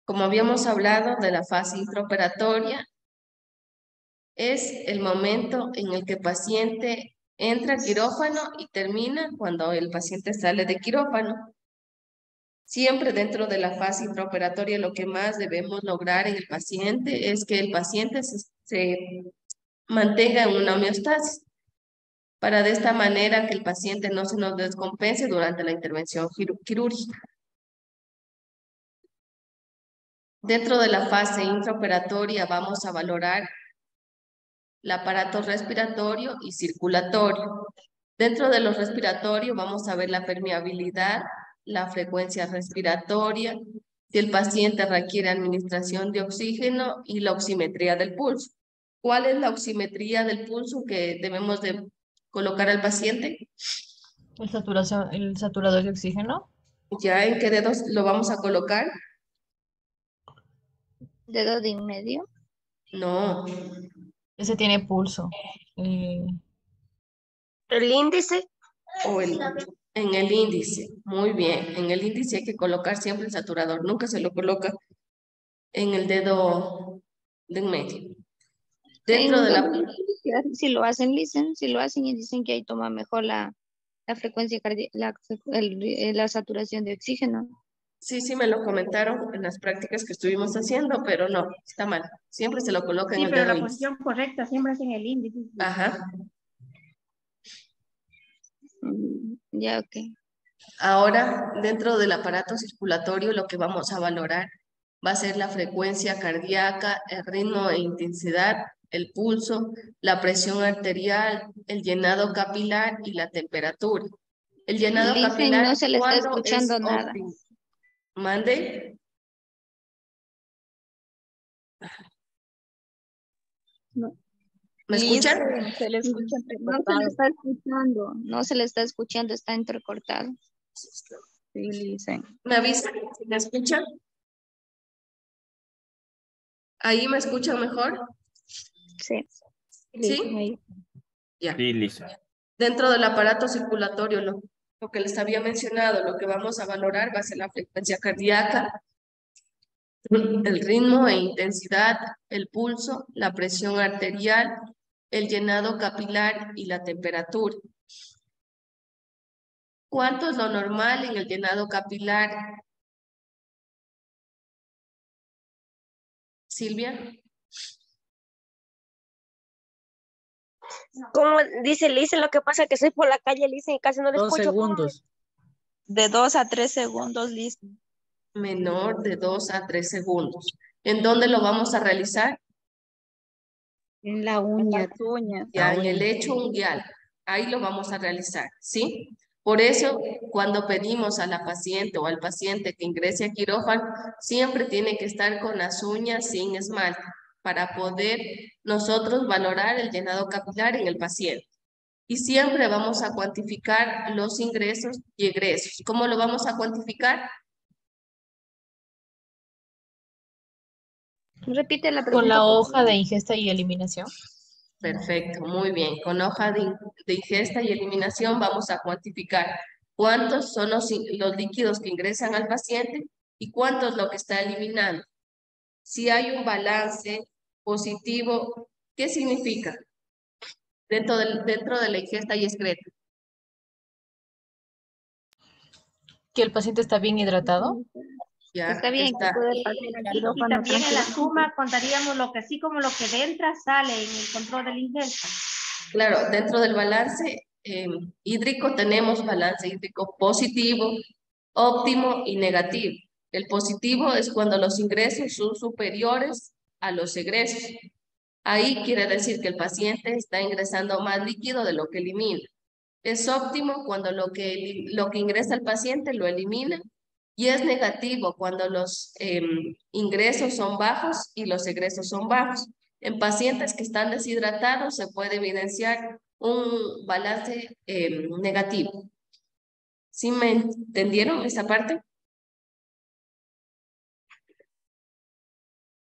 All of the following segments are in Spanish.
Como habíamos hablado de la fase intraoperatoria, es el momento en el que el paciente entra a quirófano y termina cuando el paciente sale de quirófano. Siempre dentro de la fase intraoperatoria lo que más debemos lograr en el paciente es que el paciente se mantenga en una homeostasis, para de esta manera que el paciente no se nos descompense durante la intervención quirúrgica. Dentro de la fase intraoperatoria vamos a valorar el aparato respiratorio y circulatorio. Dentro de los respiratorios vamos a ver la permeabilidad, la frecuencia respiratoria, si el paciente requiere administración de oxígeno y la oximetría del pulso. ¿Cuál es la oximetría del pulso que debemos de colocar al paciente? El saturador de oxígeno. ¿Ya en qué dedos lo vamos a colocar? ¿Dedo de en medio? No, Ese tiene pulso. El índice. o en el índice. Muy bien, en el índice hay que colocar siempre el saturador, nunca se lo coloca en el dedo de en medio. Dentro de la... Si lo hacen, si lo hacen y dicen que ahí toma mejor la frecuencia cardíaca, la saturación de oxígeno. Sí, me lo comentaron en las prácticas que estuvimos haciendo, pero no, está mal. Siempre se lo coloca en Sí, el pero dedo la índice. posición correcta siempre es en el índice. Ajá. Ya, ok. Ahora, dentro del aparato circulatorio, lo que vamos a valorar va a ser la frecuencia cardíaca, el ritmo e intensidad, el pulso, la presión arterial, el llenado capilar y la temperatura. El llenado Dicen, capilar, no se le está ¿cuándo es escuchando nada. óptimo? Mande. No. ¿Me escuchan? Se le escucha No se le entrecortado. está escuchando, no se le está escuchando, está entrecortado. Sí, dicen. ¿Me avisan? ¿Me escuchan? ¿Ahí me escuchan mejor? Sí. ¿Sí? Ya. Sí, Lisa. Dentro del aparato circulatorio, lo que les había mencionado, lo que vamos a valorar va a ser la frecuencia cardíaca, el ritmo e intensidad, el pulso, la presión arterial, el llenado capilar y la temperatura. ¿Cuánto es lo normal en el llenado capilar? Silvia. Como dice Lisa, lo que pasa es que soy por la calle, Lisa, y casi no le 2 escucho. segundos. De 2 a 3 segundos, listo. Menor de 2 a 3 segundos. ¿En dónde lo vamos a realizar? En la uña. Las uñas. Ya en el lecho unguial. Ahí lo vamos a realizar, ¿sí? Por eso, cuando pedimos a la paciente o al paciente que ingrese a quirófano, siempre tiene que estar con las uñas sin esmalte para poder nosotros valorar el llenado capilar en el paciente. Y siempre vamos a cuantificar los ingresos y egresos. ¿Cómo lo vamos a cuantificar? Repite la Con pregunta. la por hoja favor. de ingesta y eliminación. Perfecto, muy bien. Con hoja de ingesta y eliminación vamos a cuantificar cuántos son los líquidos que ingresan al paciente y cuánto es lo que está eliminando. Si hay un balance positivo, ¿qué significa? Dentro de la ingesta y excreta. Que el paciente está bien hidratado. Ya Está bien, que puede pasar al Y quirófano también en la tranquilamente. suma contaríamos lo que así como lo que entra sale en el control de la ingesta. Claro, dentro del balance hídrico tenemos balance hídrico positivo, óptimo y negativo. El positivo es cuando los ingresos son superiores a los egresos. Ahí quiere decir que el paciente está ingresando más líquido de lo que elimina. Es óptimo cuando lo que ingresa el paciente lo elimina y es negativo cuando los ingresos son bajos y los egresos son bajos. En pacientes que están deshidratados se puede evidenciar un balance negativo. ¿Sí me entendieron esa parte?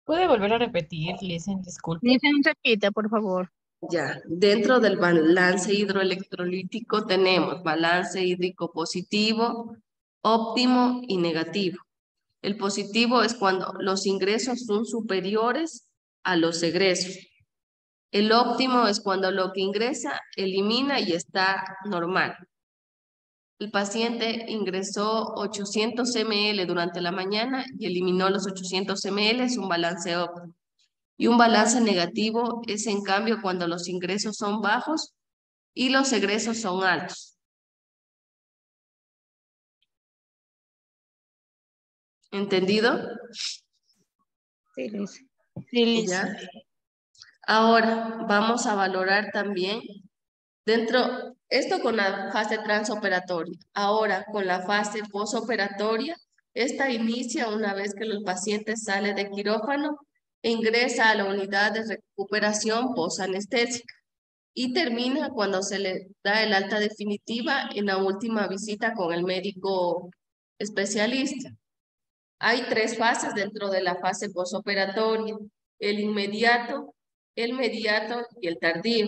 ¿Puede volver a repetir, Listen? Disculpe. Dicen, repite, por favor. Ya, dentro del balance hidroelectrolítico tenemos balance hídrico positivo, óptimo y negativo. El positivo es cuando los ingresos son superiores a los egresos. El óptimo es cuando lo que ingresa elimina y está normal. El paciente ingresó 800 ml durante la mañana y eliminó los 800 ml, es un balance óptimo. Y un balance negativo es en cambio cuando los ingresos son bajos y los egresos son altos. ¿Entendido? Sí, Luis. Sí, Liz. ¿Ya? Ahora vamos a valorar también esto con la fase transoperatoria. Ahora con la fase posoperatoria, esta inicia una vez que el paciente sale de quirófano e ingresa a la unidad de recuperación posanestésica y termina cuando se le da el alta definitiva en la última visita con el médico especialista. Hay 3 fases dentro de la fase posoperatoria: el inmediato, el mediato y el tardío.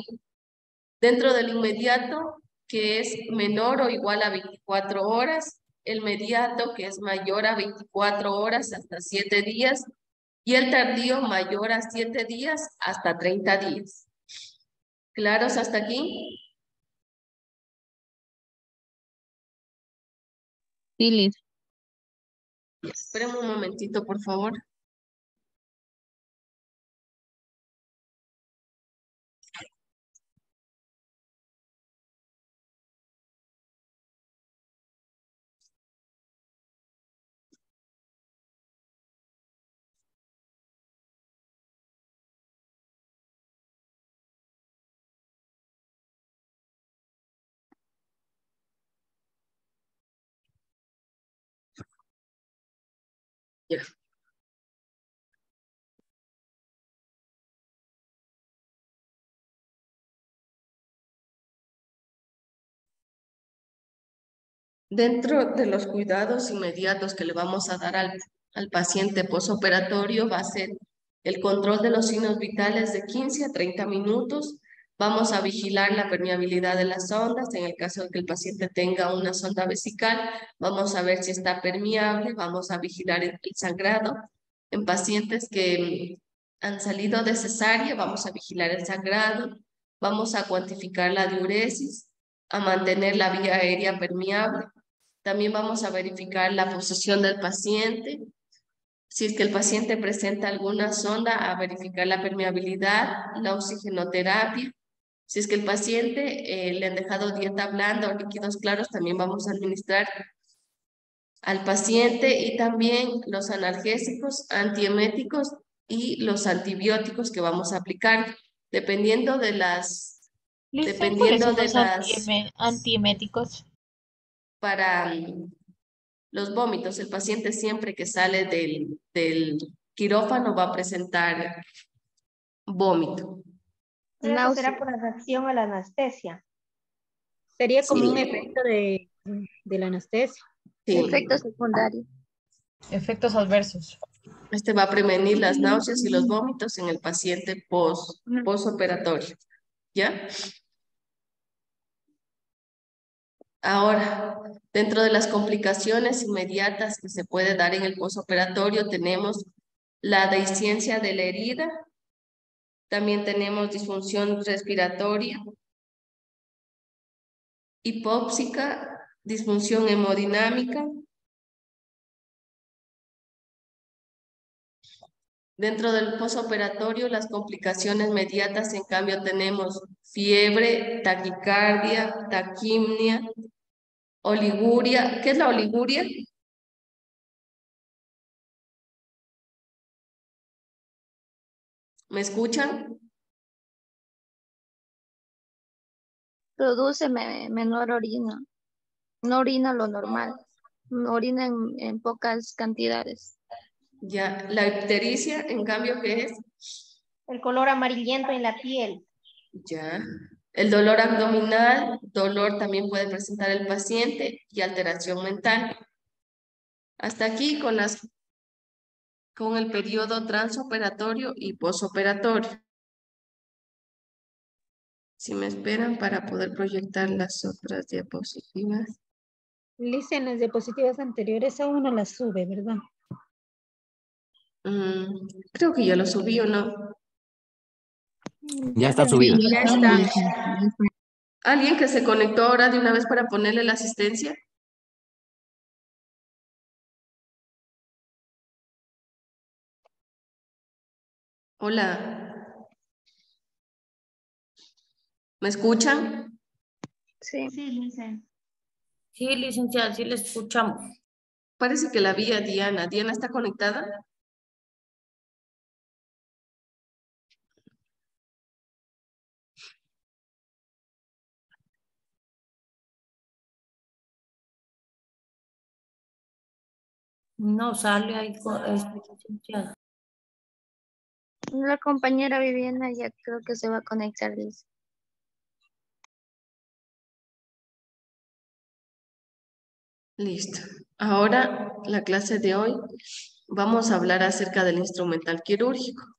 Dentro del inmediato, que es menor o igual a 24 horas, el mediato, que es mayor a 24 horas hasta 7 días, y el tardío mayor a 7 días hasta 30 días. ¿Claros hasta aquí? Sí, Liz. Esperen un momentito, por favor. Ya. Dentro de los cuidados inmediatos que le vamos a dar al paciente posoperatorio va a ser el control de los signos vitales de 15 a 30 minutos. Vamos a vigilar la permeabilidad de las sondas. En el caso de que el paciente tenga una sonda vesical, vamos a ver si está permeable. Vamos a vigilar el sangrado. En pacientes que han salido de cesárea, vamos a vigilar el sangrado. Vamos a cuantificar la diuresis, a mantener la vía aérea permeable. También vamos a verificar la posición del paciente. Si es que el paciente presenta alguna sonda, a verificar la permeabilidad, la oxigenoterapia. Si es que el paciente le han dejado dieta blanda o líquidos claros, también vamos a administrar al paciente, y también los analgésicos, antieméticos y los antibióticos que vamos a aplicar, dependiendo de las, Liz, ¿cuáles dependiendo son de los las, antieméticos? para los vómitos. El paciente siempre que sale del quirófano va a presentar vómito. Pero eso Náusea. será por la reacción a la anestesia. Sería como Sí. un efecto de la anestesia. Sí. Efecto secundario. Efectos adversos. Este va a prevenir las náuseas y los vómitos en el paciente posoperatorio. ¿Ya? Ahora, dentro de las complicaciones inmediatas que se puede dar en el posoperatorio, tenemos la dehiscencia de la herida, también tenemos disfunción respiratoria, hipóxica, disfunción hemodinámica. Dentro del posoperatorio, las complicaciones inmediatas, en cambio, tenemos fiebre, taquicardia, taquimia, oliguria. ¿Qué es la oliguria? ¿Me escuchan? Produce menor orina. No orina lo normal. Orina en pocas cantidades. Ya, la ictericia, en cambio, ¿qué es? El color amarillento en la piel. Ya. El dolor abdominal, dolor también puede presentar el paciente, y alteración mental. Hasta aquí con el periodo transoperatorio y posoperatorio. Si me esperan para poder proyectar las otras diapositivas. Liz, en las diapositivas anteriores aún no las sube, ¿verdad? Creo que ya lo subí o no. Ya está subida. Ya está. ¿Alguien que se conectó ahora de una vez para ponerle la asistencia? Hola, ¿me escuchan? Sí. Sí, Lice. Sí, licenciada, sí le escuchamos. Parece que la vi a Diana. ¿Diana está conectada? No sale ahí, licenciada. La compañera Viviana ya creo que se va a conectar, dice. Listo. Ahora, la clase de hoy, vamos a hablar acerca del instrumental quirúrgico.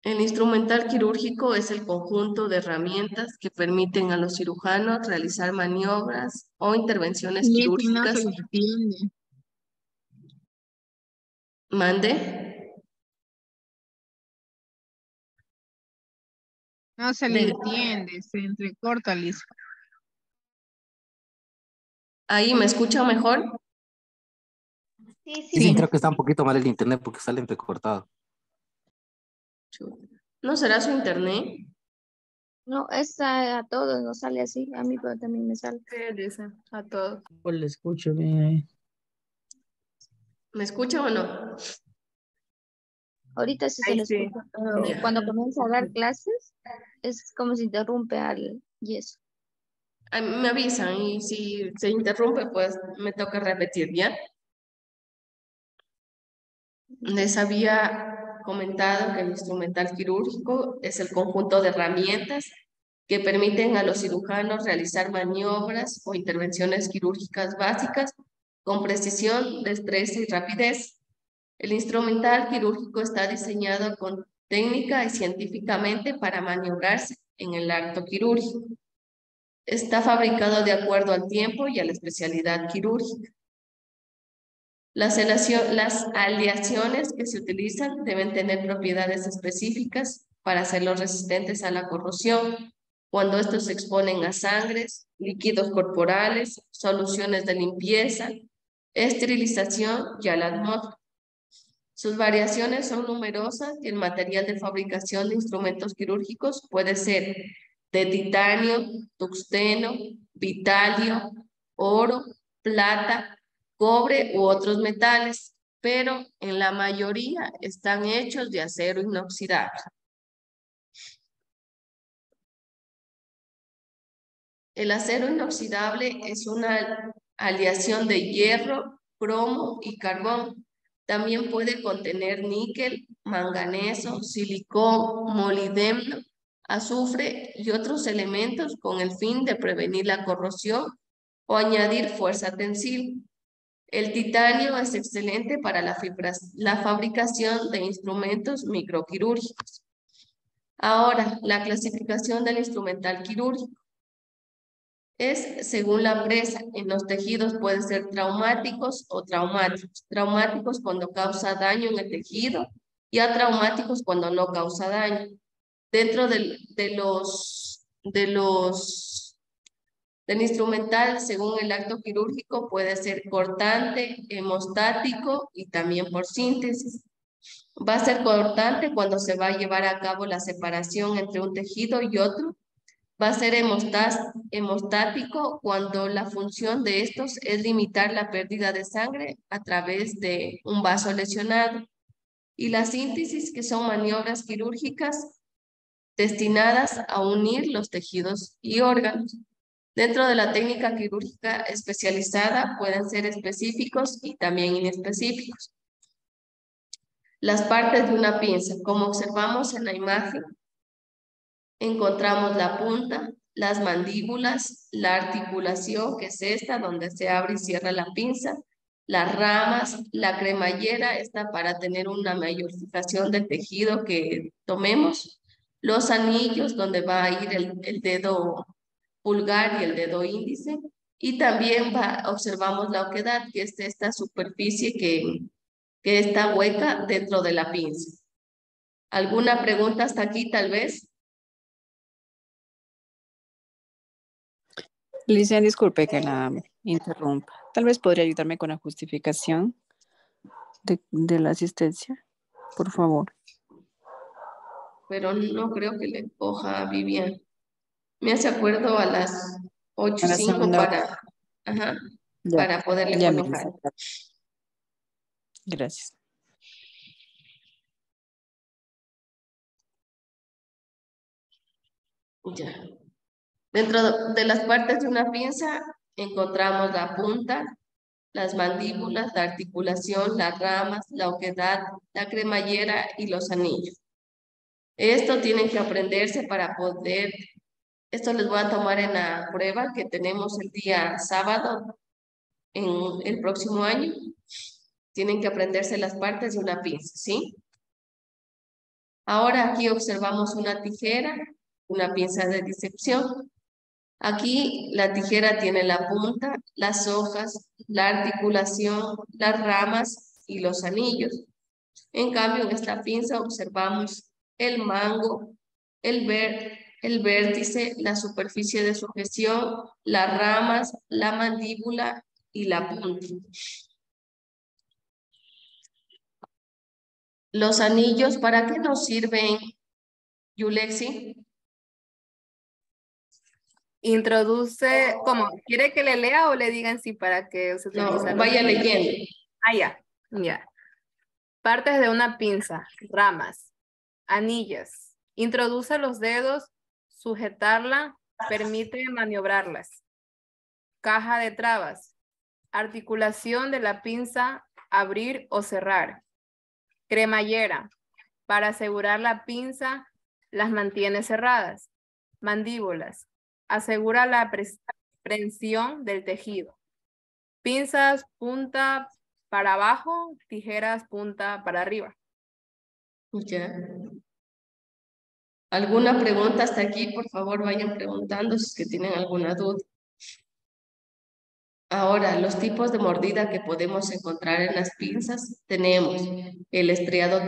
El instrumental quirúrgico es el conjunto de herramientas que permiten a los cirujanos realizar maniobras o intervenciones Y eso no se quirúrgicas. le entiende. Mande. No se le De- entiende, se entrecorta, Liz. Ahí, ¿me escuchan mejor? Sí, Sí, Sí. creo que está un poquito mal el internet porque sale entrecortado. ¿No será su internet? No, es a todos, no sale así. A mí pero también me sale. Sí, dice, a todos. Pues le escucho bien ahí. ¿Me escuchan o no? Ahorita sí se Ahí le sí. escucha, pero Ya. cuando comienza a dar clases es como si interrumpe y eso. Ay, me avisan y si se interrumpe, pues me toca repetir, ¿ya? Les había comentado que el instrumental quirúrgico es el conjunto de herramientas que permiten a los cirujanos realizar maniobras o intervenciones quirúrgicas básicas con precisión, destreza y rapidez. El instrumental quirúrgico está diseñado con técnica y científicamente para maniobrarse en el acto quirúrgico. Está fabricado de acuerdo al tiempo y a la especialidad quirúrgica. Las aleaciones que se utilizan deben tener propiedades específicas para hacerlos resistentes a la corrosión cuando estos se exponen a sangres, líquidos corporales, soluciones de limpieza, esterilización y a la atmósfera. Sus variaciones son numerosas y el material de fabricación de instrumentos quirúrgicos puede ser de titanio, tungsteno, vitalio, oro, plata, cobre u otros metales, pero en la mayoría están hechos de acero inoxidable. El acero inoxidable es una aleación de hierro, cromo y carbón. También puede contener níquel, manganeso, silicón, molibdeno, azufre y otros elementos con el fin de prevenir la corrosión o añadir fuerza tensil. El titanio es excelente para la fabricación de instrumentos microquirúrgicos. Ahora, la clasificación del instrumental quirúrgico es según la presa. En los tejidos pueden ser traumáticos o traumáticos. Traumáticos cuando causa daño en el tejido y atraumáticos cuando no causa daño. Dentro del instrumental, según el acto quirúrgico, puede ser cortante, hemostático y también por síntesis. Va a ser cortante cuando se va a llevar a cabo la separación entre un tejido y otro. Va a ser hemostático cuando la función de estos es limitar la pérdida de sangre a través de un vaso lesionado. Y la síntesis, que son maniobras quirúrgicas destinadas a unir los tejidos y órganos. Dentro de la técnica quirúrgica especializada pueden ser específicos y también inespecíficos. Las partes de una pinza, como observamos en la imagen, encontramos la punta, las mandíbulas, la articulación, que es esta, donde se abre y cierra la pinza, las ramas, la cremallera, esta para tener una mayor fijación del tejido que tomemos, los anillos, donde va a ir el dedo pulgar y el dedo índice, y también observamos la oquedad, que es esta superficie que que está hueca dentro de la pinza. ¿Alguna pregunta hasta aquí tal vez? Licenciada, disculpe que la interrumpa. Tal vez podría ayudarme con la justificación de la asistencia, por favor. Pero no creo que le coja a Vivian. Me hace acuerdo a las 8:05 para, Ya, para poderle ya colocar. Gracias. Ya. Dentro de las partes de una pinza encontramos la punta, las mandíbulas, la articulación, las ramas, la oquedad, la cremallera y los anillos. Esto tienen que aprenderse para poder, esto les voy a tomar en la prueba que tenemos el día sábado en el próximo año. Tienen que aprenderse las partes de una pinza, ¿sí? Ahora aquí observamos una tijera, una pinza de disección. Aquí la tijera tiene la punta, las hojas, la articulación, las ramas y los anillos. En cambio, en esta pinza observamos el mango, el vértice, la superficie de sujeción, las ramas, la mandíbula y la punta. Los anillos, ¿para qué nos sirven, Yulexi? Introduce, ¿cómo? ¿Quiere que le lea o le digan sí para que se No, utilice? vaya leyendo. Ah, ya. Partes de una pinza, ramas, anillos. Introduce los dedos, sujetarla, permite maniobrarlas. Caja de trabas. Articulación de la pinza, abrir o cerrar. Cremallera. Para asegurar la pinza, las mantiene cerradas. Mandíbulas. Asegura la prensión del tejido. Pinzas, punta para abajo, tijeras, punta para arriba. Ya. ¿Alguna pregunta hasta aquí? Por favor, vayan preguntando si es que tienen alguna duda. Ahora, los tipos de mordida que podemos encontrar en las pinzas, tenemos el estriado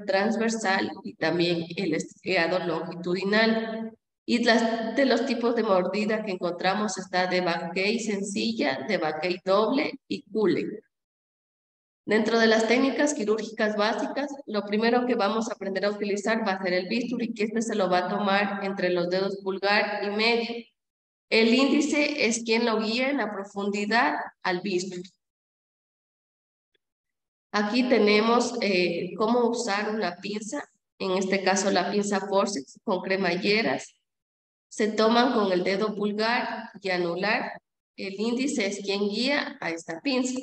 transversal y también el estriado longitudinal. Y de los tipos de mordida que encontramos está de Bankei sencilla, de Bankei doble y Cullen. Dentro de las técnicas quirúrgicas básicas, lo primero que vamos a aprender a utilizar va a ser el bisturí, que este se lo va a tomar entre los dedos pulgar y medio. El índice es quien lo guía en la profundidad al bisturí. Aquí tenemos cómo usar una pinza, en este caso la pinza forceps con cremalleras. Se toman con el dedo pulgar y anular. El índice es quien guía a esta pinza.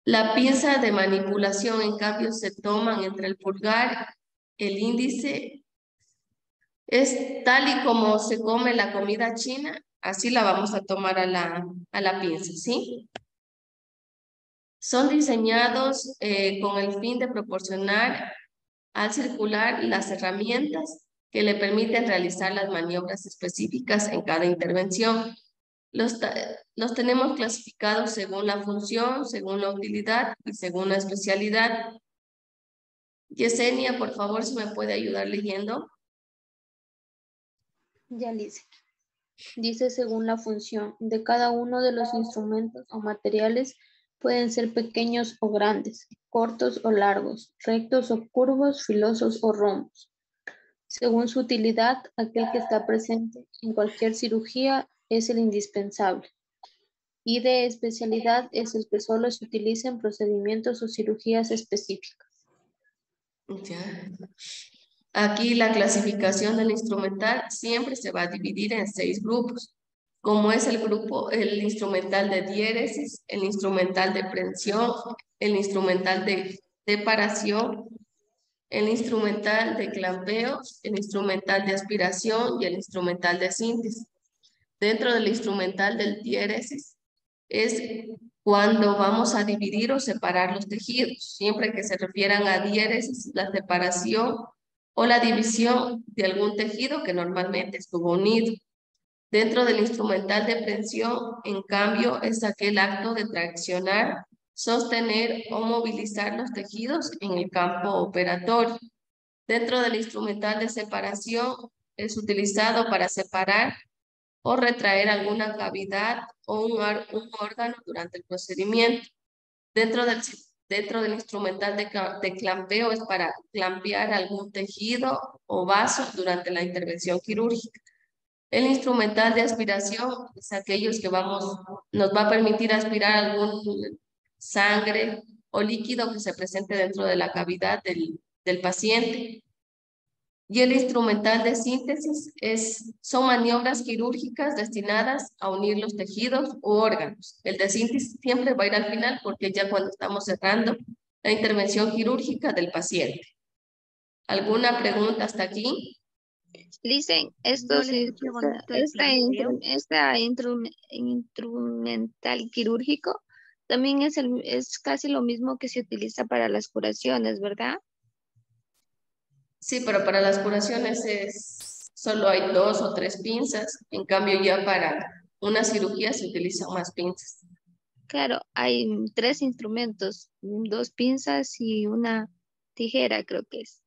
La pinza de manipulación, en cambio, se toman entre el pulgar, el índice. Es tal y como se come la comida china, así la vamos a tomar a la pinza, ¿sí? Son diseñados con el fin de proporcionar al circular las herramientas que le permiten realizar las maniobras específicas en cada intervención. Los tenemos clasificados según la función, según la utilidad y según la especialidad. Yesenia, por favor, si me puede ayudar leyendo. Ya dice. Dice según la función de cada uno de los instrumentos o materiales, pueden ser pequeños o grandes, cortos o largos, rectos o curvos, filosos o rombos. Según su utilidad, aquel que está presente en cualquier cirugía es el indispensable. Y de especialidad es el que solo se utiliza en procedimientos o cirugías específicas. Ya. Aquí la clasificación del instrumental siempre se va a dividir en 6 grupos, como es el instrumental de diéresis, el instrumental de prensión, el instrumental de separación, el instrumental de clampeos, el instrumental de aspiración y el instrumental de síntesis. Dentro del instrumental del diéresis es cuando vamos a dividir o separar los tejidos, siempre que se refieran a diéresis, la separación o la división de algún tejido que normalmente estuvo unido. Dentro del instrumental de prensión, en cambio, es aquel acto de traccionar sostener o movilizar los tejidos en el campo operatorio. Dentro del instrumental de separación es utilizado para separar o retraer alguna cavidad o un órgano durante el procedimiento. Dentro del instrumental de clampeo es para clampear algún tejido o vaso durante la intervención quirúrgica. El instrumental de aspiración es aquellos que nos va a permitir aspirar algún sangre o líquido que se presente dentro de la cavidad del paciente. Y el instrumental de síntesis son maniobras quirúrgicas destinadas a unir los tejidos u órganos. El de síntesis siempre va a ir al final porque ya cuando estamos cerrando la intervención quirúrgica del paciente. ¿Alguna pregunta hasta aquí? Listen, Yo le escuché bonito el clampeo. esta instrumental quirúrgico también es casi lo mismo que se utiliza para las curaciones, ¿verdad? Sí, pero para las curaciones solo hay 2 o 3 pinzas. En cambio, ya para una cirugía se utilizan más pinzas. Claro, hay 3 instrumentos, 2 pinzas y una tijera, creo que es.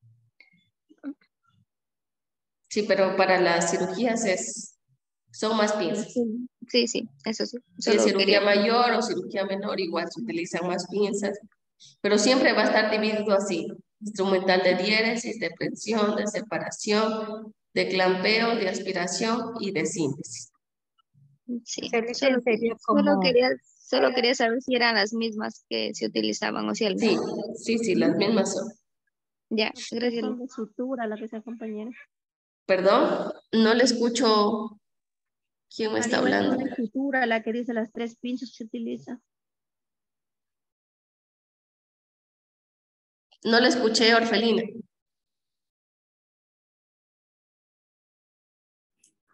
Sí, pero para las cirugías son más pinzas. Sí, eso sí. Si es cirugía mayor o cirugía menor, igual se utilizan más pinzas. Pero siempre va a estar dividido así. Instrumental de diéresis, de presión, de separación, de clampeo, de aspiración y de síntesis. Sí, Sería como... solo quería saber si eran las mismas que se utilizaban o si el Sí, las mismas son. Ya, gracias. Son de sutura la que sea, compañera. Perdón, no le escucho quién me está hablando. De sutura, la que dice las 3 pinzas se utiliza. No le escuché, Orfelina.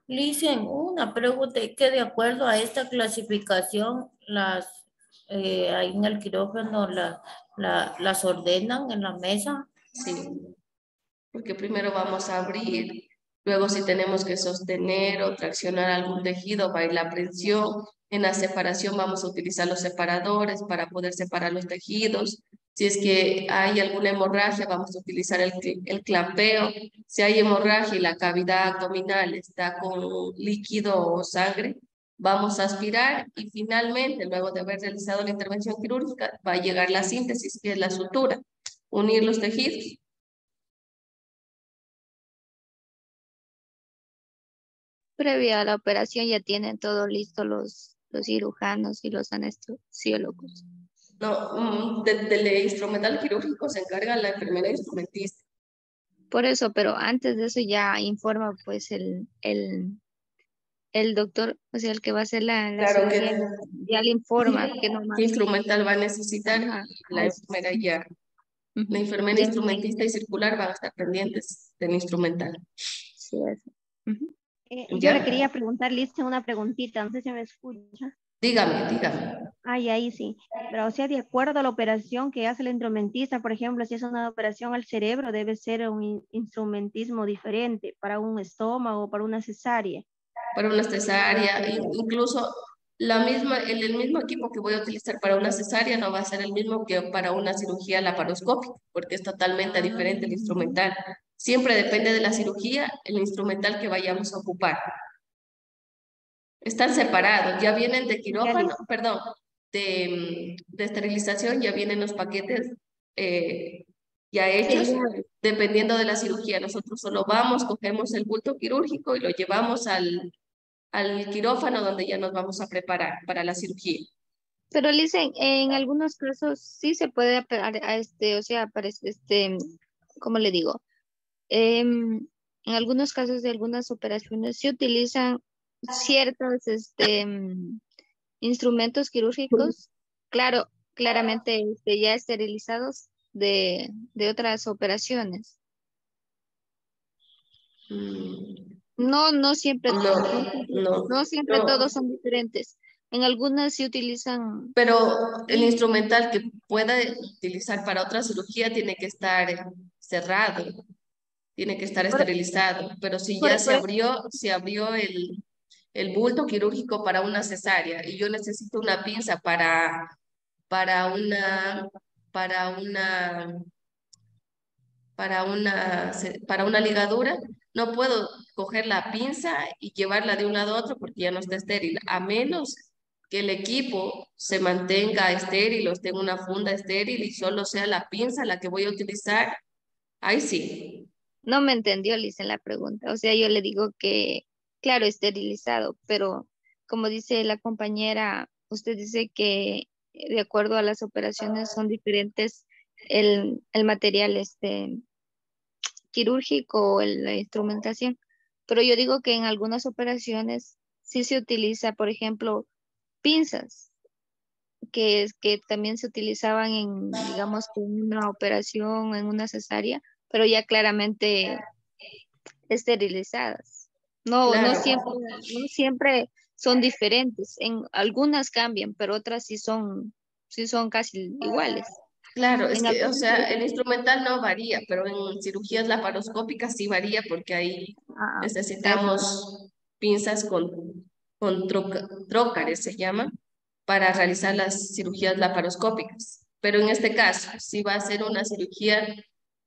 Listen, una pregunta, es que de acuerdo a esta clasificación, ahí en el quirófano las ordenan en la mesa. Sí, porque primero vamos a abrir, luego si tenemos que sostener o traccionar algún tejido, va a ir la presión. En la separación vamos a utilizar los separadores para poder separar los tejidos. Si es que hay alguna hemorragia, vamos a utilizar el clampeo. Si hay hemorragia y la cavidad abdominal está con líquido o sangre, vamos a aspirar y finalmente, luego de haber realizado la intervención quirúrgica, va a llegar la síntesis, que es la sutura, unir los tejidos. Previa a la operación ya tienen todo listo los cirujanos y los anestesiólogos. No, del instrumental quirúrgico se encarga la enfermera instrumentista. Por eso, pero antes de eso ya informa pues el doctor, o sea, el que va a hacer la Claro cirugía, ya le informa que no ¿qué instrumental va a necesitar? La enfermera ya. La enfermera instrumentista y circular van a estar pendientes del instrumental. Sí, eso. Yo le quería preguntar, Liz, una preguntita, no sé si me escucha. Dígame. Ahí sí. Pero, o sea, de acuerdo a la operación que hace el instrumentista, por ejemplo, si es una operación al cerebro, debe ser un instrumentismo diferente para un estómago o para una cesárea. Para una cesárea, incluso el mismo equipo que voy a utilizar para una cesárea no va a ser el mismo que para una cirugía laparoscópica, porque es totalmente diferente el instrumental. Siempre depende de la cirugía, el instrumental que vayamos a ocupar. Están separados, ya vienen de quirófano, perdón, de esterilización, ya vienen los paquetes ya hechos, dependiendo de la cirugía. Nosotros solo vamos, cogemos el bulto quirúrgico y lo llevamos al quirófano donde ya nos vamos a preparar para la cirugía. Pero dicen, en algunos casos sí se puede, ¿cómo le digo? En algunos casos de algunas operaciones se utilizan ciertos instrumentos quirúrgicos, claramente ya esterilizados de otras operaciones. No siempre, no siempre todos son diferentes. En algunas se utilizan... Pero el instrumental que pueda utilizar para otra cirugía tiene que estar cerrado, tiene que estar esterilizado. Pero si ya se abrió el bulto quirúrgico para una cesárea y yo necesito una pinza para para una, para una, para una ligadura, no puedo coger la pinza y llevarla de un lado a otro porque ya no está estéril, a menos que el equipo se mantenga estéril o esté en una funda estéril y solo sea la pinza la que voy a utilizar. Ahí sí. No me entendió, Liz, en la pregunta. O sea, yo le digo que, claro, esterilizado, pero como dice la compañera, usted dice que de acuerdo a las operaciones son diferentes el material quirúrgico o la instrumentación. Pero yo digo que en algunas operaciones sí se utiliza, por ejemplo, pinzas, que también se utilizaban en, digamos, que en una operación, en una cesárea, pero ya claramente esterilizadas. No Claro, siempre, no siempre son diferentes. En algunas cambian, pero otras sí son casi iguales. claro, es En que, o algunas, sea, el instrumental no varía, pero en cirugías laparoscópicas sí varía porque ahí a eso me- necesitamos pinzas con trócares, se llaman, para realizar las cirugías laparoscópicas. Pero en este caso, si va a ser una cirugía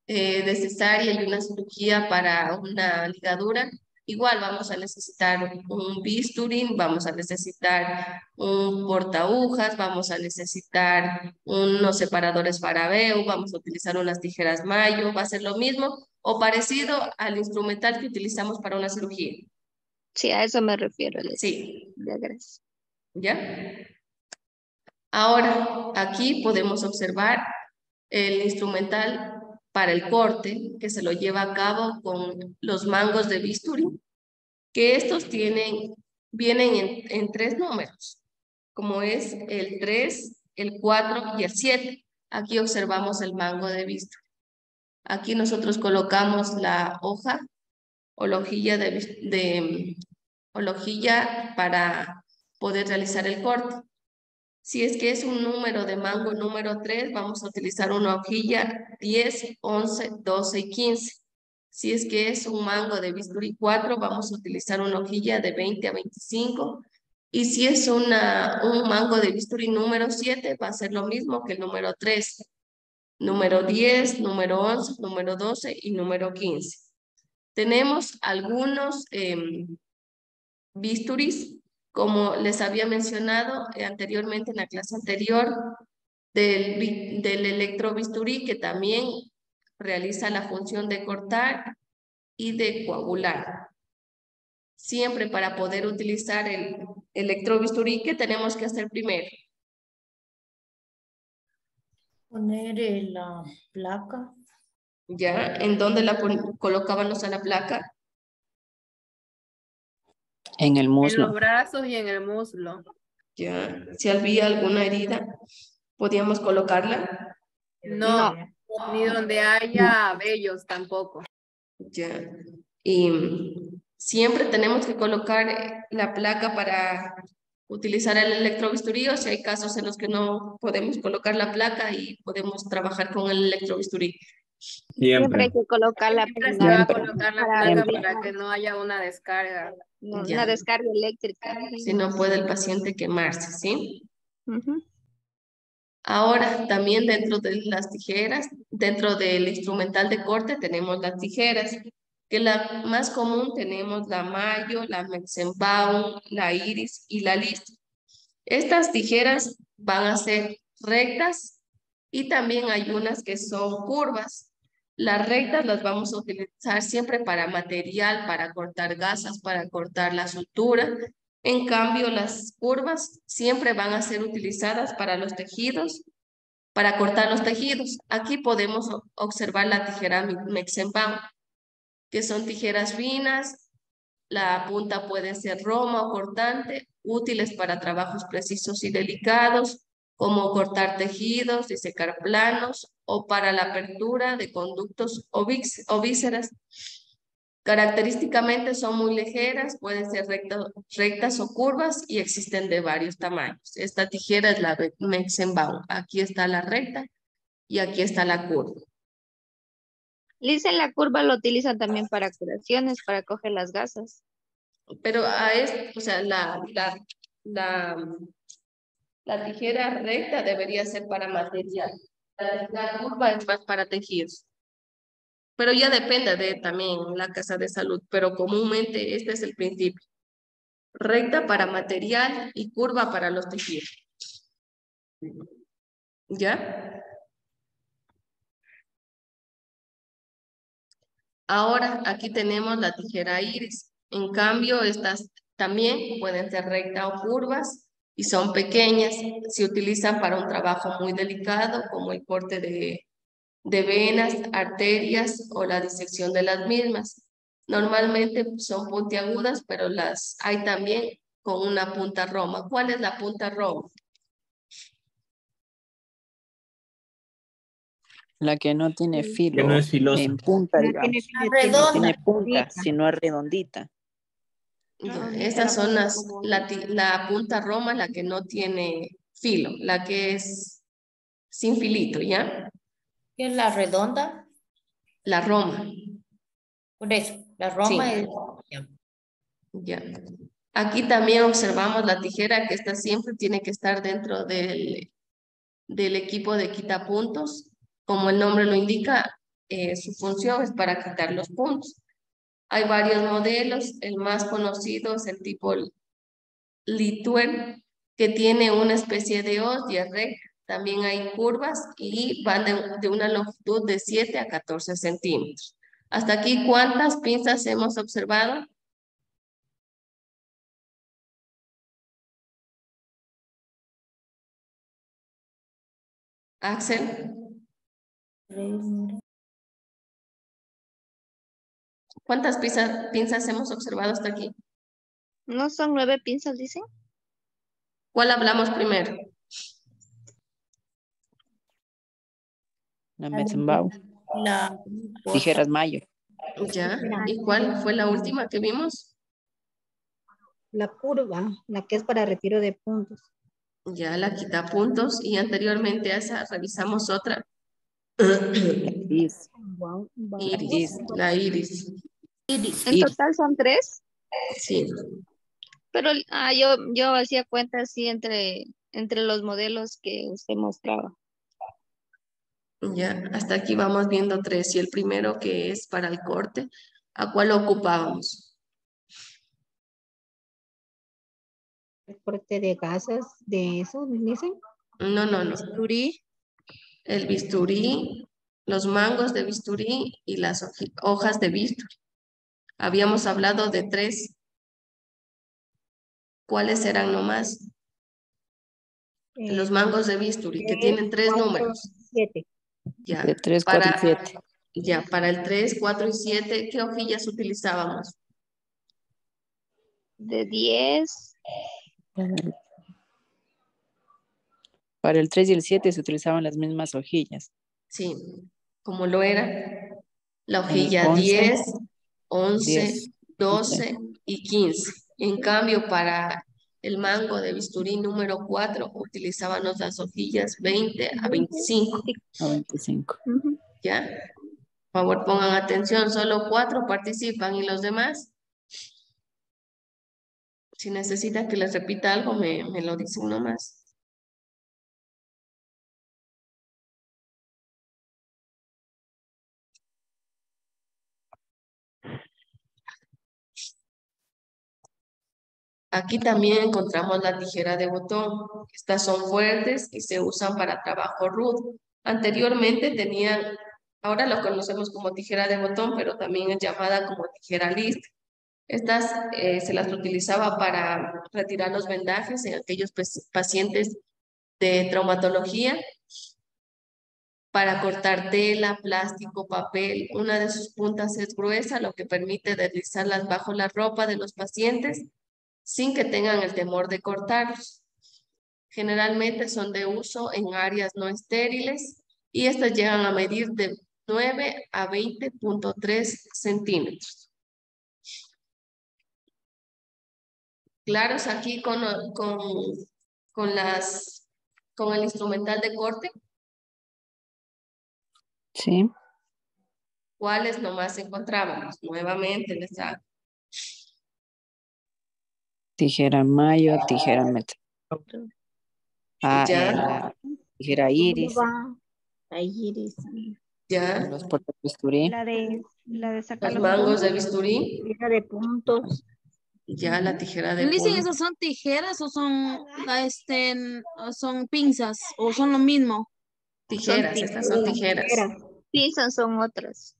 de cesárea y una cirugía para una ligadura, igual vamos a necesitar un bisturí, vamos a necesitar un portaújas, vamos a necesitar unos separadores Farabeu, vamos a utilizar unas tijeras Mayo, va a ser lo mismo o parecido al instrumental que utilizamos para una cirugía. sí, a eso me refiero, Les. Sí, Ya, gracias. ¿ya? Ahora, aquí podemos observar el instrumental para el corte que se lo lleva a cabo con los mangos de bisturí, que estos vienen en tres números, como es el 3, el 4 y el 7. Aquí observamos el mango de bisturí. Aquí nosotros colocamos la hoja o la hojilla o la hojilla para poder realizar el corte. Si es que es un número de mango número 3, vamos a utilizar una hojilla 10, 11, 12 y 15. Si es que es un mango de bisturí 4, vamos a utilizar una hojilla de 20 a 25. Y si es un mango de bisturí número 7, va a ser lo mismo que el número 3. Número 10, número 11, número 12 y número 15. Tenemos algunos bisturís, como les había mencionado anteriormente en la clase anterior, del electrobisturí que también realiza la función de cortar y de coagular. Siempre para poder utilizar el electrobisturí, ¿qué tenemos que hacer primero? Poner la placa. ¿Ya? ¿En dónde la colocábamos a la placa? En el En los muslo. brazos y en el muslo. ¿Ya? Si había alguna herida, ¿podíamos colocarla? No, No, ni donde haya vellos tampoco. Ya. Y siempre tenemos que colocar la placa para utilizar el electrobisturí, o si hay casos en los que no podemos colocar la placa y podemos trabajar con el electrobisturí. siempre hay Siempre. que colocar la Siempre se va a placa Siempre. colocar la para placa Siempre. para evitar que no haya una descarga. una Ya. descarga eléctrica. Si no puede el paciente quemarse, ¿sí? Ujú. Ahora, también dentro de las tijeras, dentro del instrumental de corte tenemos las tijeras, que la más común tenemos la Mayo, la Metzenbaum, la Iris y la List. Estas tijeras van a ser rectas y también hay unas que son curvas. Las rectas las vamos a utilizar siempre para material, para cortar gasas, para cortar la sutura. En cambio, las curvas siempre van a ser utilizadas para los tejidos, para cortar los tejidos. Aquí podemos observar la tijera Metzenbaum, que son tijeras finas. La punta puede ser roma o cortante, útiles para trabajos precisos y delicados, como cortar tejidos, disecar planos o para la apertura de conductos o vísceras. Característicamente son muy ligeras, pueden ser rectas o curvas y existen de varios tamaños. Esta tijera es la Metzenbaum. Aquí está la recta y aquí está la curva. Liz, en la curva lo utilizan también para curaciones, para coger las gasas. Pero o sea, la La tijera recta debería ser para material. La curva es más para tejidos. Pero ya depende de también la casa de salud, pero comúnmente este es el principio. Recta para material y curva para los tejidos. ¿Ya? Ahora aquí tenemos la tijera iris. En cambio, estas también pueden ser recta o curvas y son pequeñas. Se utilizan para un trabajo muy delicado como el corte de venas, arterias o la disección de las mismas. Normalmente son puntiagudas, pero las hay también con una punta roma. ¿Cuál es la punta roma? La que no tiene Que no filo es filosa. en punta, No tiene digamos. filo, No tiene Redonda. punta, sino es redondita. Ya, Redondita estas la son punta las, como la punta roma, la que no tiene filo, la que es sin filito, ¿ya? ¿Qué es la redonda? La roma, Por eso, la sí, Roma es... ya. Aquí también observamos la tijera que esta siempre tiene que estar dentro del equipo de quitapuntos. Como el nombre lo indica, su función es para quitar los puntos. Hay varios modelos, el más conocido es el tipo Lituer, que tiene una especie de hoz y es recta. También hay curvas y van de una longitud de 7 a 14 centímetros. Hasta aquí, ¿cuántas pinzas hemos observado? Axel, ¿cuántas pinzas hemos observado hasta aquí? ¿no son 9 pinzas, dicen? ¿Cuál hablamos primero? La Metzenbau. La... Tijeras Mayo. Ya, ¿y cuál fue la última que vimos? La curva, la que es para retiro de puntos. Ya, la quitapuntos y anteriormente a esa revisamos otra. Iris. Wow, wow. Iris, la iris. En total son 3, Sí, pero yo hacía cuenta así entre los modelos que usted mostraba. ya, hasta aquí vamos viendo 3. Y el primero que es para el corte, ¿a cuál ocupábamos? El corte de gasas, de eso, ¿me dicen? No. Bisturí. El bisturí, los mangos de bisturí y las hojas de bisturí. Habíamos hablado de 3. ¿Cuáles eran nomás? Los mangos de bisturí, que 3, tienen 3 4, números. 7. Ya, De 3, 4 y 7. ya, para el 3, 4 y 7, ¿qué hojillas utilizábamos? De 10, Para el 3 y el 7 se utilizaban las mismas hojillas. Sí, como lo era la El hojilla 11, 10, 11, 10, 12 y 15. En cambio, para el mango de bisturí número 4 utilizábamos las hojillas 20 a 25. a 25. ¿Ya? Por favor, pongan atención, solo 4 participan y los demás. Si necesitan que les repita algo, me lo dicen nomás. Aquí también encontramos la tijera de botón. Estas son fuertes y se usan para trabajo rudo. Anteriormente tenían, ahora lo conocemos como tijera de botón, pero también es llamada como tijera list. Estas se las utilizaba para retirar los vendajes en aquellos pacientes de traumatología, para cortar tela, plástico, papel. Una de sus puntas es gruesa, lo que permite deslizarlas bajo la ropa de los pacientes sin que tengan el temor de cortarlos. Generalmente son de uso en áreas no estériles y estas llegan a medir de 9 a 20.3 centímetros. ¿Claros aquí con el instrumental de corte? Sí. ¿Cuáles nomás encontrábamos? Nuevamente les hago. Tijera Mayo, tijera Metzenbau. Ya, La tijera iris, Iris. ya. los portabisturí, La de sacar Los los mangos de puntos. bisturí. Tijera de puntos. Ya, la tijera de Dicen, punta. ¿esas son tijeras o son, o son pinzas o son lo mismo? Tijeras, estas son tijeras. Pinzas son otras.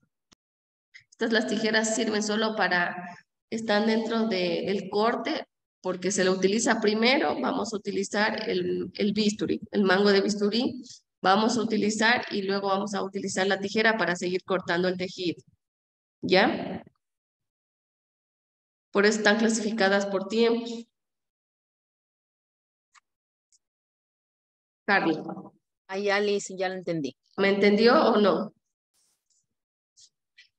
Estas las tijeras sirven solo para, están dentro del corte, porque se lo utiliza primero, vamos a utilizar el bisturí, el mango de bisturí, vamos a utilizar y luego vamos a utilizar la tijera para seguir cortando el tejido. ¿Ya? Por eso están clasificadas por tiempo. Carla, Ya, Liz, ya lo entendí. ¿me entendió o no?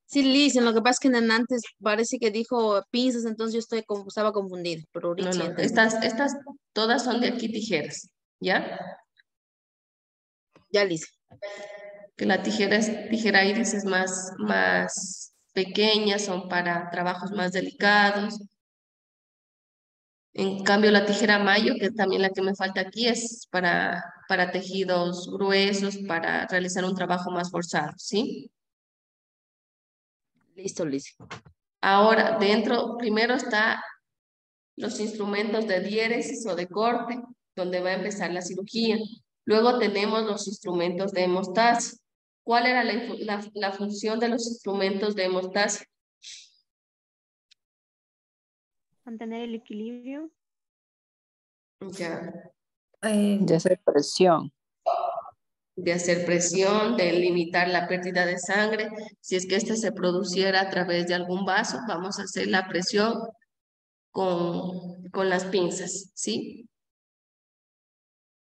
Sí, Liz, lo que pasa es que antes parece que dijo pinzas, entonces yo estaba confundida, pero ahorita No, ya no, entendí. estas todas son de aquí tijeras, ¿ya? Ya, Liz. Que la tijera iris es más pequeña, son para trabajos más delicados. En cambio, la tijera mayo, que es también la que me falta aquí, es para tejidos gruesos, para realizar un trabajo más forzado, ¿sí? Listo, Liz. Ahora, primero está los instrumentos de diéresis o de corte, donde va a empezar la cirugía. Luego tenemos los instrumentos de hemostasia. ¿Cuál era la función de los instrumentos de hemostasia? Mantener el equilibrio. Ya. de hacer presión. De hacer presión, de limitar la pérdida de sangre. Si es que este se produciera a través de algún vaso, vamos a hacer la presión con las pinzas, ¿sí?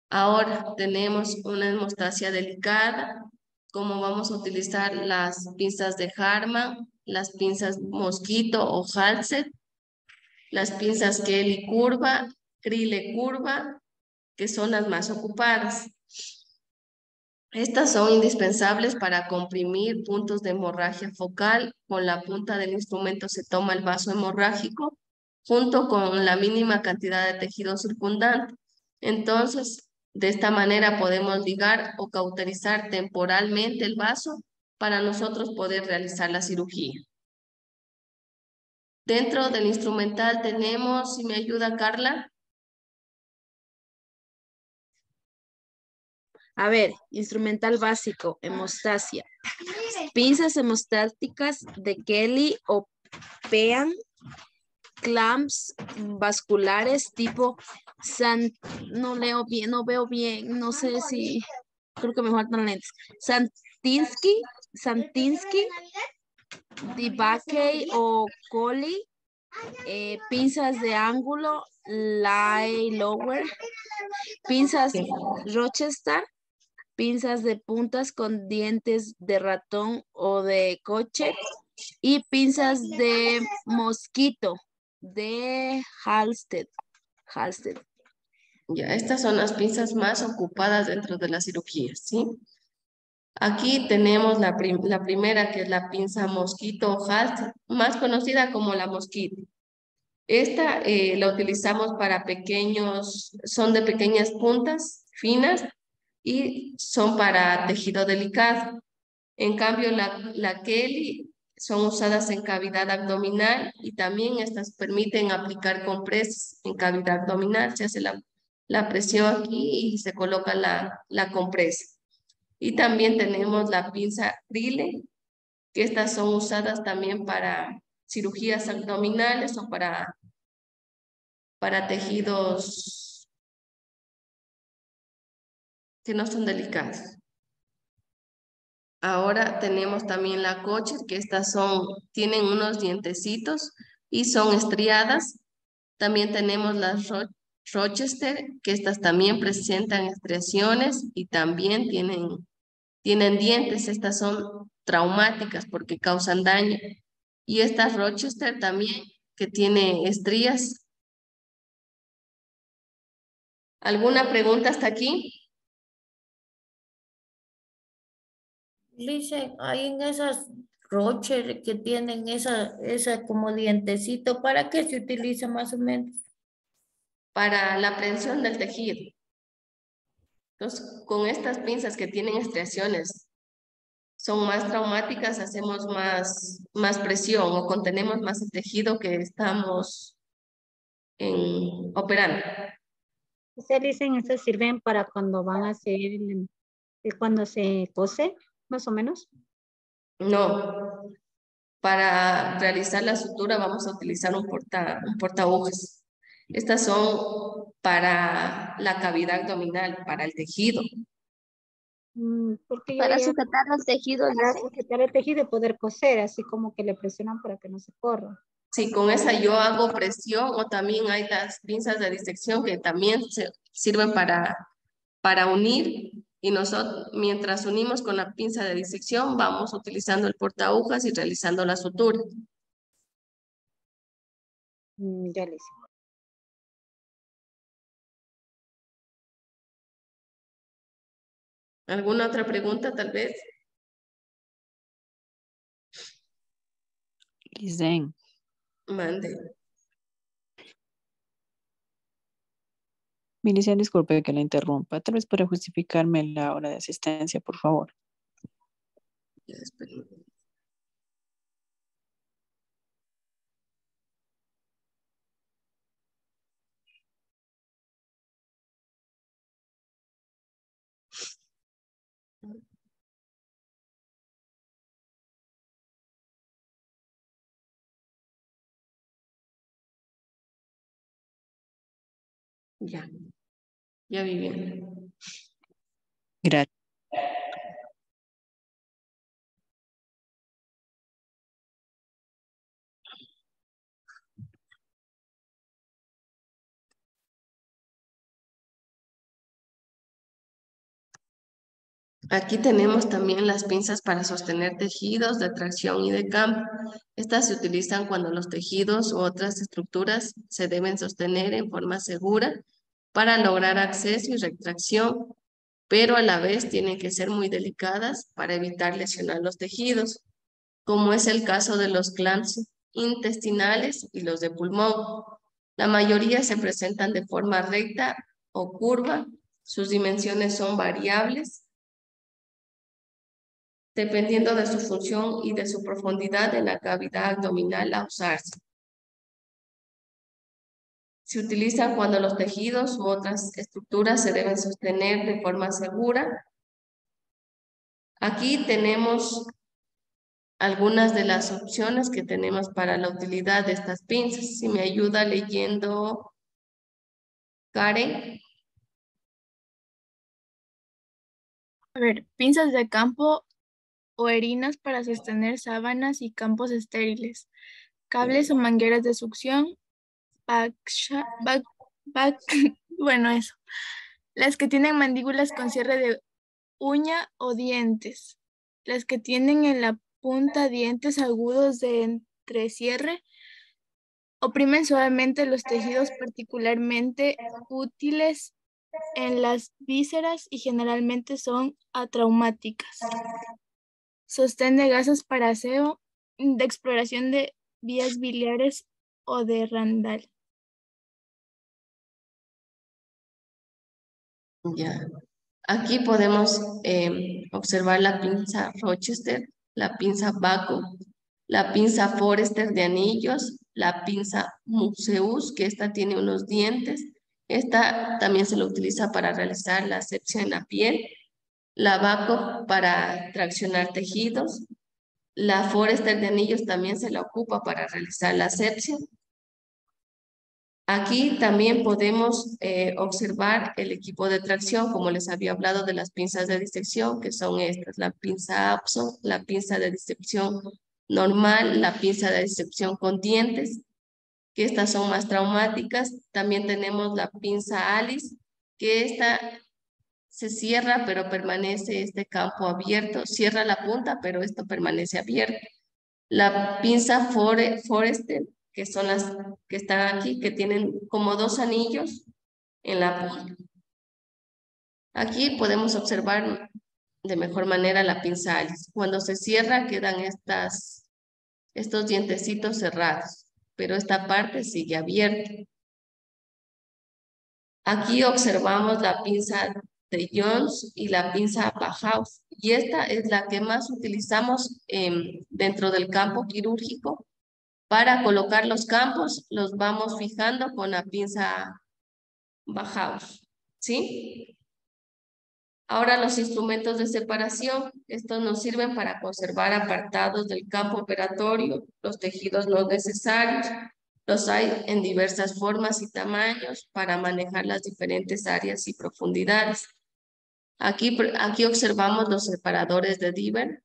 Ahora tenemos una hemostasia delicada, como vamos a utilizar las pinzas de Harman, las pinzas mosquito o Halset, las pinzas Kelly curva, Crille curva, que son las más ocupadas. Estas son indispensables para comprimir puntos de hemorragia focal. Con la punta del instrumento se toma el vaso hemorrágico junto con la mínima cantidad de tejido circundante. Entonces, de esta manera podemos ligar o cauterizar temporalmente el vaso para nosotros poder realizar la cirugía. Dentro del instrumental tenemos, si me ayuda Carla. A ver, instrumental básico, hemostasia. Pinzas hemostáticas de Kelly o Pean, clamps vasculares tipo no leo bien, no veo bien, no sé si, creo que me faltan lentes. Santinsky, DeBakey o Coley, pinzas de ángulo, lie lower, pinzas Rochester, pinzas de puntas con dientes de ratón o de coche y pinzas de mosquito de Halsted. Ya, estas son las pinzas más ocupadas dentro de la cirugía, ¿sí? Aquí tenemos la primera, que es la pinza mosquito o Halsted, más conocida como la mosquito. Esta la utilizamos para son de pequeñas puntas finas y son para tejido delicado. En cambio, la Kelly son usadas en cavidad abdominal y también estas permiten aplicar compresas en cavidad abdominal. Se hace la presión aquí y se coloca la compresa. Y también tenemos la pinza Crille, que estas son usadas también para cirugías abdominales o para tejidos que no son delicados. Ahora tenemos también la Kocher, que estas tienen unos dientecitos y son estriadas. También tenemos las Rochester, que estas también presentan estriaciones y también tienen dientes. Estas son traumáticas porque causan daño. Y estas Rochester también, que tiene estrías. ¿Alguna pregunta hasta aquí? Dice, hay en esas roches que tienen esa como dientecito, ¿para qué se utiliza más o menos? Para la prensión del tejido. Entonces, con estas pinzas que tienen estriaciones, son más traumáticas, hacemos más presión o contenemos más el tejido que estamos operando. Se dicen, esas sirven para cuando van a hacer, cuando se cose, más o menos. No, para realizar la sutura vamos a utilizar un porta agujas. Estas son para la cavidad abdominal, para el tejido. Porque yo Para ya sujetar los tejidos, para dice. sujetar el tejido y poder coser, así como que le presionan para que no se corra. Sí, con esa yo hago presión o también hay las pinzas de disección que también sirven para unir y nosotros mientras unimos con la pinza de disección vamos utilizando el porta agujas y realizando la sutura. Ya le hice. ¿Alguna otra pregunta tal vez? Licen, Mande. mi licen, disculpe que la interrumpa. Tal vez para justificarme la hora de asistencia, por favor. Ya, esperen. Ya vi bien. Gracias. Aquí tenemos también las pinzas para sostener tejidos de tracción y de campo. Estas se utilizan cuando los tejidos u otras estructuras se deben sostener en forma segura para lograr acceso y retracción, pero a la vez tienen que ser muy delicadas para evitar lesionar los tejidos, como es el caso de los clamps intestinales y los de pulmón. La mayoría se presentan de forma recta o curva, sus dimensiones son variables, dependiendo de su función y de su profundidad en la cavidad abdominal a usarse. Se utilizan cuando los tejidos u otras estructuras se deben sostener de forma segura. Aquí tenemos algunas de las opciones que tenemos para la utilidad de estas pinzas. Si me ayuda leyendo, Karen. A ver, pinzas de campo o erinas para sostener sábanas y campos estériles. Cables o mangueras de succión. Bueno, eso. Las que tienen mandíbulas con cierre de uña o dientes. Las que tienen en la punta dientes agudos de entrecierre. Oprimen suavemente los tejidos particularmente útiles en las vísceras y generalmente son atraumáticas. Sostén de gasas para aseo, de exploración de vías biliares o de Randall. Ya. Aquí podemos observar la pinza Rochester, la pinza Baco, la pinza Forester de anillos, la pinza Museus, que esta tiene unos dientes. Esta también se la utiliza para realizar la asepsia en la piel. La Baco para traccionar tejidos. La Forester de anillos también se la ocupa para realizar la asepsia. Aquí también podemos observar el equipo de tracción, como les había hablado de las pinzas de disección, que son estas, la pinza Apson, la pinza de disección normal, la pinza de disección con dientes, que estas son más traumáticas. También tenemos la pinza Alice, que esta se cierra, pero permanece este campo abierto. Cierra la punta, pero esto permanece abierto. La pinza Forester, que son las que están aquí, que tienen como dos anillos en la punta. Aquí podemos observar de mejor manera la pinza Alice. Cuando se cierra quedan estos dientecitos cerrados, pero esta parte sigue abierta. Aquí observamos la pinza de Jones y la pinza Bauhaus. Y esta es la que más utilizamos dentro del campo quirúrgico. Para colocar los campos, los vamos fijando con la pinza Bauhaus, ¿sí? Ahora los instrumentos de separación, estos nos sirven para conservar apartados del campo operatorio, los tejidos no necesarios. Los hay en diversas formas y tamaños para manejar las diferentes áreas y profundidades. Aquí observamos los separadores de Diver.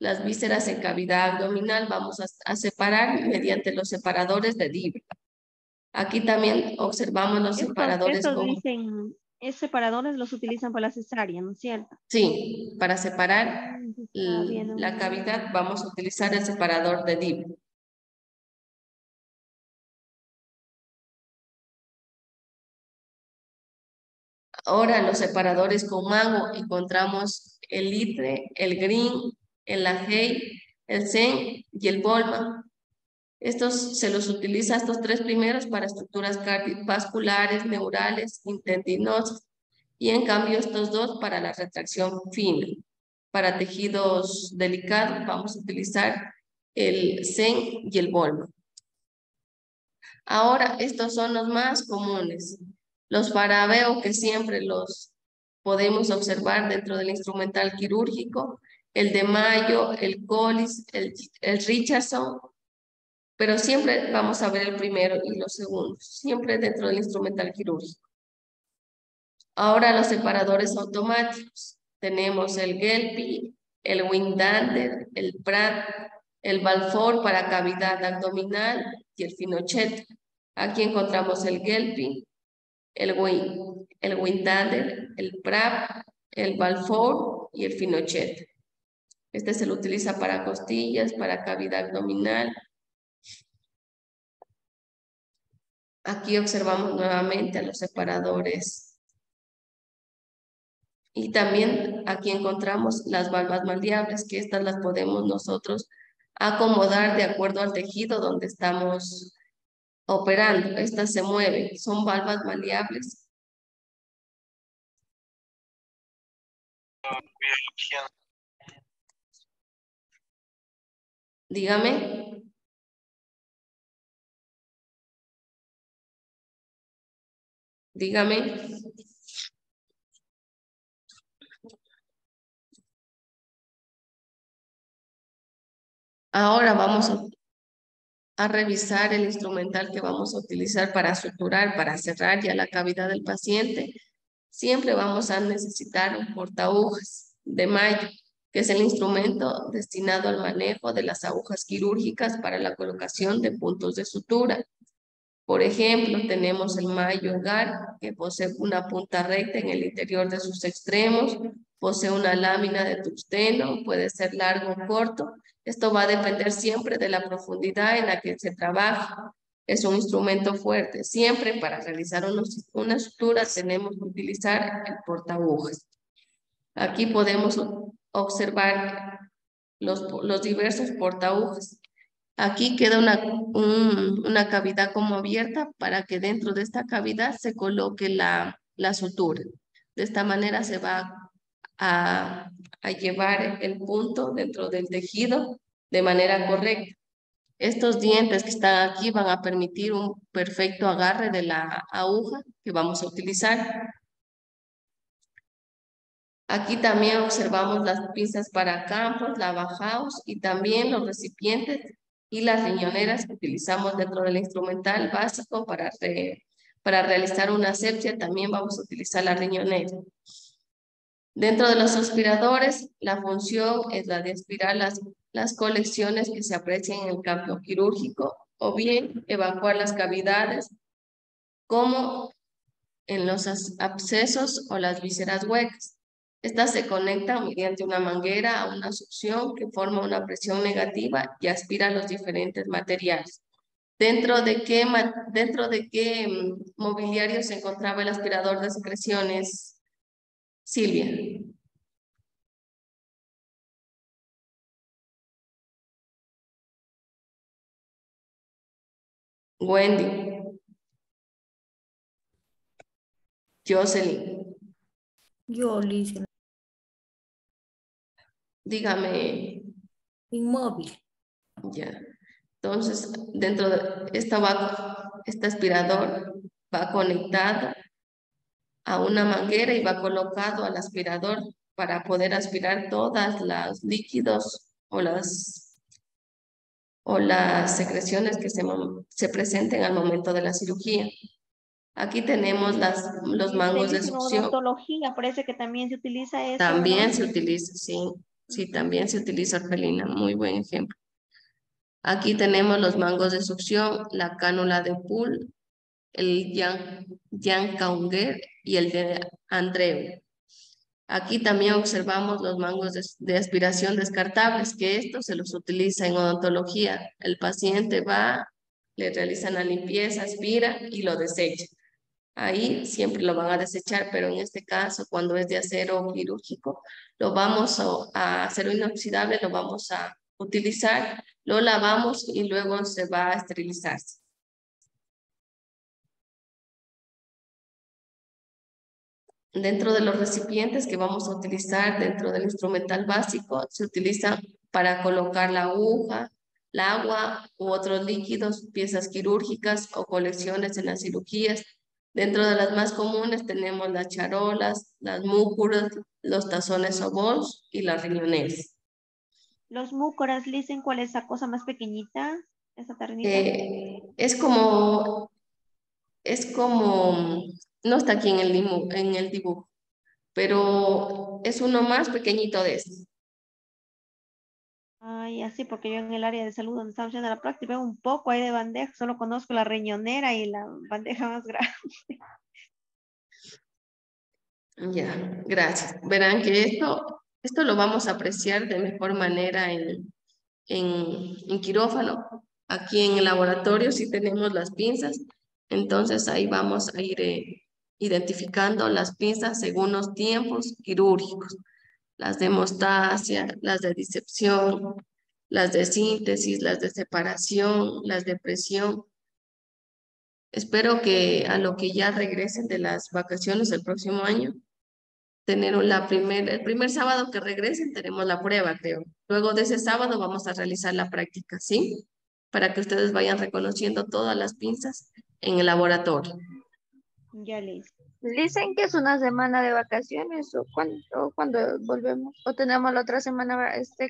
Las vísceras en cavidad abdominal vamos a separar mediante los separadores de Diver. Aquí también observamos los separadores Estos con... dicen, esos separadores los utilizan para la cesárea, ¿no es cierto? Sí, para separar Está bien, la cavidad vamos a utilizar el separador de Diver. Ahora los separadores con mango encontramos el Litre, el Green, el Lahey, el Zen y el Bolman. Estos se los utiliza, estos tres primeros, para estructuras cardiovasculares, neurales, tendinosas. Y en cambio estos dos para la retracción fina. Para tejidos delicados vamos a utilizar el Zen y el Bolman. Ahora estos son los más comunes. Los Farabeo, que siempre los podemos observar dentro del instrumental quirúrgico, el de Mayo, el Collis, el Richardson, pero siempre vamos a ver el primero y los segundos, siempre dentro del instrumental quirúrgico. Ahora los separadores automáticos. Tenemos el Gelpi, el Windander, el Pratt, el Balfour para cavidad abdominal y el Finochet. Aquí encontramos el Gelpi, el Windander, el Pratt, el Balfour y el Finochet. Este se lo utiliza para costillas, para cavidad abdominal. Aquí observamos nuevamente a los separadores. Y también aquí encontramos las valvas maleables, que estas las podemos nosotros acomodar de acuerdo al tejido donde estamos operando. Estas se mueven, son valvas maleables. Dígame. Dígame. Ahora vamos a revisar el instrumental que vamos a utilizar para suturar, para cerrar ya la cavidad del paciente. Siempre vamos a necesitar un portaagujas de Mayo, que es el instrumento destinado al manejo de las agujas quirúrgicas para la colocación de puntos de sutura. Por ejemplo, tenemos el Mayo Gar, que posee una punta recta en el interior de sus extremos, posee una lámina de tungsteno, puede ser largo o corto. Esto va a depender siempre de la profundidad en la que se trabaja. Es un instrumento fuerte. Siempre para realizar una sutura tenemos que utilizar el portaagujas. Aquí podemos observar los diversos portaagujas. Aquí queda una cavidad como abierta para que dentro de esta cavidad se coloque la sutura. De esta manera se va a llevar el punto dentro del tejido de manera correcta. Estos dientes que están aquí van a permitir un perfecto agarre de la aguja que vamos a utilizar. Aquí también observamos las pinzas para campos, la Bauhaus y también los recipientes y las riñoneras que utilizamos dentro del instrumental básico para realizar una asepsia. También vamos a utilizar la riñonera. Dentro de los aspiradores, la función es la de aspirar las colecciones que se aprecian en el campo quirúrgico o bien evacuar las cavidades como en los abscesos o las vísceras huecas. Estas se conectan mediante una manguera a una succión que forma una presión negativa y aspira los diferentes materiales. ¿Dentro de qué mobiliario se encontraba el aspirador de secreciones, Silvia? Wendy. Jocelyn. Yo, Licia. Dígame. Inmóvil. Ya. Entonces, dentro de este aspirador va conectado a una manguera y va colocado al aspirador para poder aspirar todas los líquidos o las secreciones que se presenten al momento de la cirugía. Aquí tenemos los mangos de En succión. odontología parece que también se utiliza eso, También ¿verdad? se utiliza, sí. Sí, también se utiliza, Orfelina. Muy buen ejemplo. Aquí tenemos los mangos de succión, la cánula de Poole, el Jan Kaunger y el de Andreu. Aquí también observamos los mangos de aspiración descartables, que estos se los utiliza en odontología. El paciente va, le realizan la limpieza, aspira y lo desecha. Ahí siempre lo van a desechar, pero en este caso, cuando es de acero quirúrgico, lo vamos a acero inoxidable, lo vamos a utilizar, lo lavamos y luego se va a esterilizar. Dentro de los recipientes que vamos a utilizar dentro del instrumental básico, se utiliza para colocar la aguja, el agua u otros líquidos, piezas quirúrgicas o colecciones en las cirugías. Dentro de las más comunes tenemos las charolas, las múcuras, los tazones o bols y las riñoneras. Los múcoras, dicen cuál es esa cosa más pequeñita, esa ternita. Es como, no está aquí en el dibujo, pero es uno más pequeñito de este. Ay, así, porque yo en el área de salud donde estamos haciendo la práctica veo un poco ahí de bandeja, solo conozco la riñonera y la bandeja más grande. Ya, gracias. Verán que esto lo vamos a apreciar de mejor manera en quirófano. Aquí en el laboratorio sí tenemos las pinzas, entonces ahí vamos a ir identificando las pinzas según los tiempos quirúrgicos. Las de hemostasia, las de disección, las de síntesis, las de separación, las de presión. Espero que a lo que ya regresen de las vacaciones el próximo año, tener el primer sábado que regresen tenemos la prueba, creo. Luego de ese sábado vamos a realizar la práctica, ¿sí? Para que ustedes vayan reconociendo todas las pinzas en el laboratorio. Ya listo. Dicen que es una semana de vacaciones o cuando volvemos o tenemos la otra semana